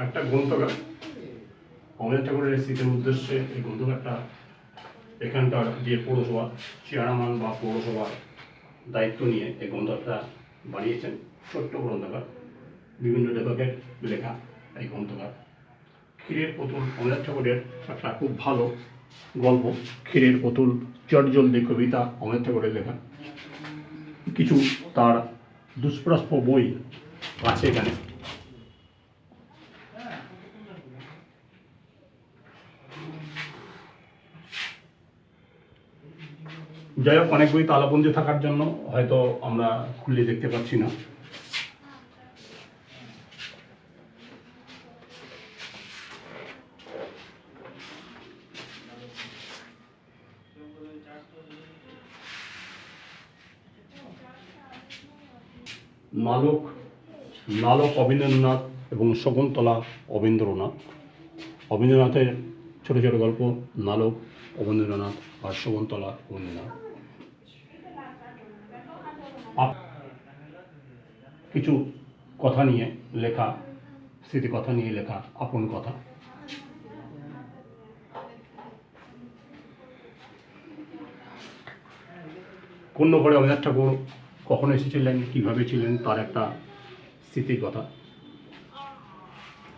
একটা গ্রন্থগার রবীন্দ্রনাথ ঠাকুরের স্মৃতির উদ্দেশ্যে এই গ্রন্থগারটা এখানকার যে পৌরসভা চেয়ারম্যান বা পৌরসভার দায়িত্ব নিয়ে এই গ্রন্থগারটা বানিয়েছেন। ছোট্ট গ্রন্থগার, বিভিন্ন লেখকের লেখা এই গ্রন্থগার। ক্ষীরের পুতুল রবীন্দ্রনাথ ঠাকুরের একটা খুব ভালো গল্প। ক্ষীরের পুতুল চটজলদি কবিতা রবীন্দ্রনাথ ঠাকুরের লেখা। কিছু তার দুষ্প্রাপ্য বই আছে এখানে। যাই হোক, অনেক বই তালাবন্দি থাকার জন্য হয়তো আমরা খুলে দেখতে পাচ্ছি না। নালক অবনীন্দ্রনাথ এবং শকুন্তলা অবনীন্দ্রনাথ। অবনীন্দ্রনাথের ছোট ছোট গল্প নালক অবনীন্দ্রনাথ আর শকুন্তলা অবনীন্দ্রনাথ। কিছু কথা নিয়ে লেখা, স্মৃতিকথা নিয়ে লেখা আপন কথা। কোন ঘরে রবীন্দ্রনাথ ঠাকুর কখন এসেছিলেন, কীভাবে ছিলেন, তার একটা স্মৃতির কথা।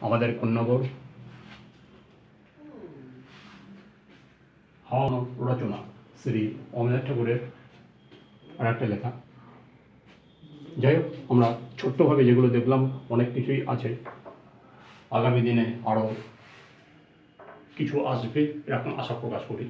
আমাদের কন্যাগর হাওয়া রচনা শ্রী রবীন্দ্রনাথ ঠাকুরের আর একটা লেখা। যাই হোক, আমরা ছোট্টভাবে যেগুলো দেখলাম অনেক কিছুই আছে। আগামী দিনে আরও কিছু আসবে এরকম আশা প্রকাশ করি।